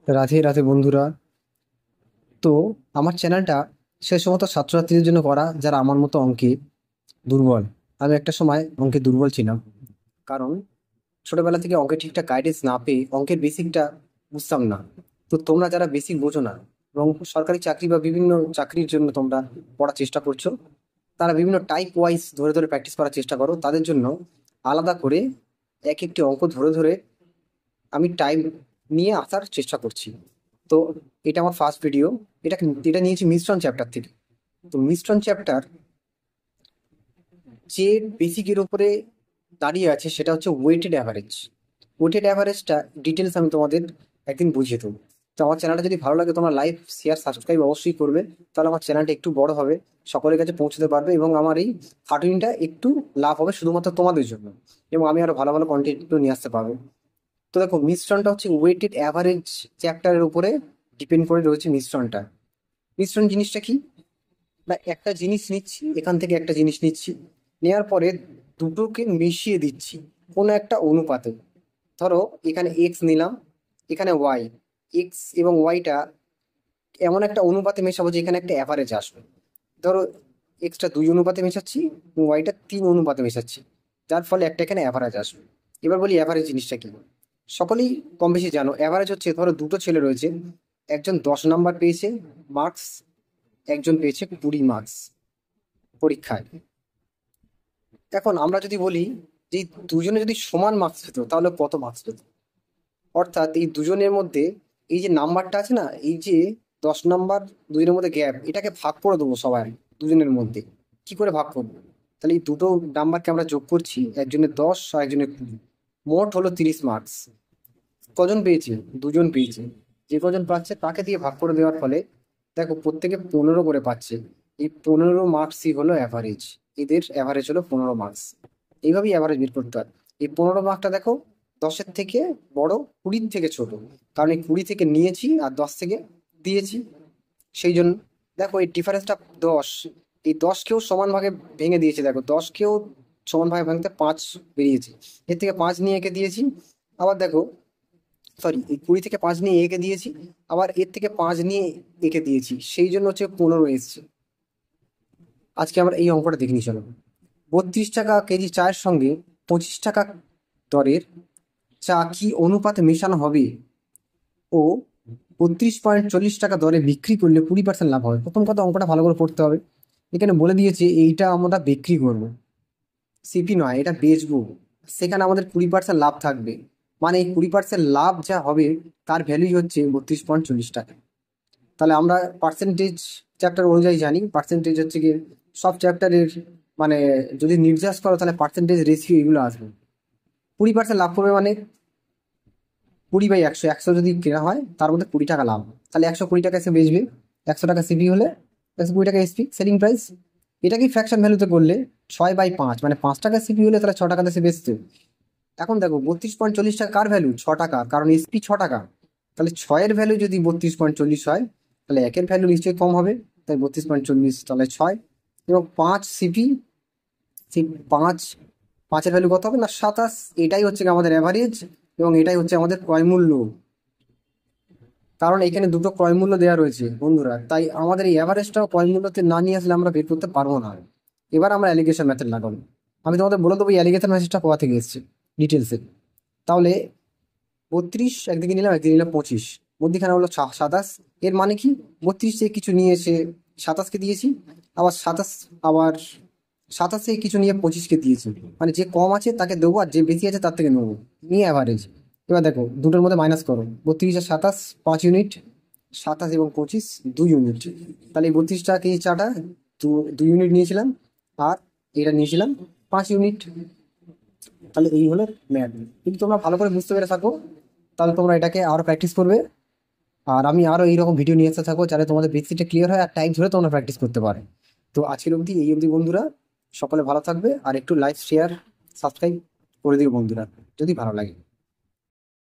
রাধে রাধে বন্ধুরা। তো আমার চ্যানেলটা সে সমস্ত ছাত্রছাত্রীদের জন্য করা যারা আমার মতো অঙ্কে দুর্বল। আমি একটা সময় অঙ্কে দুর্বল ছিলাম, কারণ ছোটবেলা থেকে অঙ্কের ঠিকঠাক গাইডেন্স না পেয়ে অঙ্কের বেসিকটা বুঝতাম না। তো তোমরা যারা বেসিক বোঝো না এবং সরকারি চাকরি বা বিভিন্ন চাকরির জন্য তোমরা পড়ার চেষ্টা করছো, তারা বিভিন্ন টাইপ ওয়াইজ ধরে ধরে প্র্যাকটিস করার চেষ্টা করো। তাদের জন্য আলাদা করে এক একটি অঙ্ক ধরে ধরে আমি টাইম নিয়ে আসার চেষ্টা করছি। তো এটা আমার ফার্স্ট ভিডিও। এটা এটা নিয়েছি মিশ্রণ চ্যাপ্টার থেকে। তো মিশ্রণ চ্যাপ্টার যে বেসিকের উপরে দাঁড়িয়ে আছে সেটা হচ্ছে ওয়েটেড অ্যাভারেজ। ওয়েটেড অ্যাভারেজটা ডিটেলস আমি তোমাদের একদিন বুঝিয়ে দেবো। তো আমার চ্যানেলটা যদি ভালো লাগে তোমরা লাইক শেয়ার সাবস্ক্রাইব অবশ্যই করবে, তাহলে আমার চ্যানেলটা একটু বড় হবে, সকলের কাছে পৌঁছতে পারবে এবং আমার এই খাটুনিটা একটু লাভ হবে শুধুমাত্র তোমাদের জন্য, এবং আমি আরো ভালো ভালো কন্টেন্ট নিয়ে আসতে পারবো। তো দেখো, মিশ্রণটা হচ্ছে ওয়েটেড অ্যাভারেজ চ্যাপ্টারের উপরে ডিপেন্ড করে রয়েছে মিশ্রণটা। মিশ্রণ জিনিসটা কি? না, একটা জিনিস নিচ্ছি, এখান থেকে একটা জিনিস নিচ্ছি, নেওয়ার পরে দুটোকে মিশিয়ে দিচ্ছি কোনো একটা অনুপাতে। ধরো এখানে এক্স নিলাম, এখানে ওয়াই। এক্স এবং ওয়াইটা এমন একটা অনুপাতে মেশাবো যে এখানে একটা অ্যাভারেজ আসবে। ধরো এক্সটা 2 অনুপাতে মেশাচ্ছি এবং ওয়াইটা 3 অনুপাতে মেশাচ্ছি, যার ফলে একটা এখানে অ্যাভারেজ আসবে। এবার বলি অ্যাভারেজ জিনিসটা কি। সকলেই কম বেশি জানো, অ্যাভারেজ হচ্ছে ধরো দুটো ছেলে রয়েছে, একজন 10 নাম্বার পেয়েছে মার্কস, একজন পেয়েছে 20 মার্কস পরীক্ষায়। এখন আমরা যদি বলি যে এই দুজনে যদি সমান মার্কস পেত তাহলে কত মার্কস পেত, অর্থাৎ এই দুজনের মধ্যে এই যে নাম্বারটা আছে না, এই যে 10 নাম্বার দুজনের মধ্যে গ্যাপ, এটাকে ভাগ করে দেবো সবাই দুজনের মধ্যে। কি করে ভাগ করবো? তাহলে এই দুটো নাম্বারকে আমরা যোগ করছি, একজনের 10 আর একজনের 20, মোট হলো 30 মার্কস। কজন পেয়েছে? দুজন পেয়েছে। যে কজন পাচ্ছে তাকে দিয়ে ভাগ করে দেওয়ার ফলে দেখো প্রত্যেকে 15 করে পাচ্ছে। এই 15 মার্কসই হলো অ্যাভারেজ। এদের অ্যাভারেজ হলো 15 মার্কস। এইভাবেই অ্যাভারেজ বের করতে হয়। এই 15 মার্কটা দেখো 10-এর থেকে বড়, 20-র থেকে ছোট, কারণ এই 20 থেকে নিয়েছি আর 10 থেকে দিয়েছি। সেই জন্য দেখো এই ডিফারেন্সটা 10, এই 10কেও সমান ভাগে ভেঙে দিয়েছে। দেখো 10কেও সমান ভাগে ভাঙতে 5 বেরিয়েছে, এর থেকে 5 নিয়ে একে দিয়েছি। আবার দেখো, সরি, এই 20 থেকে 5 নিয়ে একে দিয়েছি, আবার এর থেকে 5 নিয়ে একে দিয়েছি, সেই জন্য হচ্ছে 15 এসছে। আজকে আমরা এই অঙ্কটা দেখে নিই, চলো। 32 টাকা কেজি চায়ের সঙ্গে 25 টাকা দরের চা কি অনুপাতে মেশানো হবে ও 32.40 টাকা দরে বিক্রি করলে 20% লাভ হবে? প্রথম কথা, অঙ্কটা ভালো করে পড়তে হবে। এখানে বলে দিয়েছে এইটা আমরা বিক্রি করব, সিপি নয়, এটা বেচবো। সেখানে আমাদের 20% লাভ থাকবে, মানে এই 20% লাভ যা হবে তার ভ্যালুই হচ্ছে 32.40 টাকা। তাহলে আমরা পার্সেন্টেজ চ্যাপ্টার অনুযায়ী জানি, পার্সেন্টেজ হচ্ছে কি সব চ্যাপ্টারের, মানে যদি নির্যাস করো তাহলে পার্সেন্টেজ রেশিও এগুলো আসবে। 20% লাভ করবে মানে 20/100, 100 যদি কেনা হয় তার মধ্যে 20 টাকা লাভ, তাহলে 120 টাকা এসে বেচবে। 100 টাকা সিপি হলে 120 টাকা এসপি, সেলিং প্রাইস। এটাকেই ফ্র্যাকশন ভ্যালুতে করলে 6/5, মানে 5 টাকা সিপি হলে তাহলে 6 টাকাতে সে বেচতে। এখন দেখো 32.40 টাকা কার ভ্যালু? 6 টাকা, কারণ এসপি 6 টাকা। তাহলে 6-এর ভ্যালু যদি 32.40 হয় তাহলে 1-এর ভ্যালু নিশ্চয়ই কম হবে, তাই 32.40 তাহলে 6। এবং 5 সিপি, 5, 5-এর ভ্যালু কত হবে না 27। এটাই হচ্ছে কি আমাদের অ্যাভারেজ এবং এটাই হচ্ছে আমাদের ক্রয় মূল্য, কারণ এখানে দুটো ক্রয় মূল্য দেওয়া রয়েছে বন্ধুরা। তাই আমাদের এই অ্যাভারেজটাও ক্রয় মূল্যতে না নিয়ে আসলে আমরা বের করতে পারবো না। এবার আমরা অ্যালিগেশন মেথড লাগাবো। আমি তোমাদের বলে দেবো এই অ্যালিগেশন মেথডটা কোথা থেকে এসেছে ডিটেলসে। তাহলে 32 একদিকে নিলাম, একদিকে নিলাম 25, মধ্যিখানে হলো 27। এর মানে কি 32 থেকে কিছু নিয়ে এসে 27কে দিয়েছি, আবার 27, আবার 27 থেকে কিছু নিয়ে 25কে দিয়েছি, মানে যে কম আছে তাকে দেবো আর যে বেশি আছে তার থেকে নেবো, নিয়ে অ্যাভারেজ। এবার দেখো দুটোর মধ্যে মাইনাস করো, 32 আর 27 5 ইউনিট, 27 এবং 25 2 ইউনিট। তাহলে এই 32 টাকা কেজি চাটা 2 ইউনিট নিয়েছিলাম, আর এটা নিয়েছিলাম 5 ইউনিট। তাহলে এই হলো ম্যাথ। কিন্তু তোমরা ভালো করে বুঝতে পেরে থাকো, তাহলে তোমরা এটাকে আরো প্র্যাকটিস করবে। আর আমি আরো এইরকম ভিডিও নিয়ে আসতে থাকবো যাতে তোমাদের বেসিকটা ক্লিয়ার হয় আর টাইম ধরে তোমরা প্র্যাকটিস করতে পারে। তো আজকের অবধি এই অবধি বন্ধুরা, সকলে ভালো থাকবে আর একটু লাইক শেয়ার সাবস্ক্রাইব করে দিও বন্ধুরা যদি ভালো লাগে।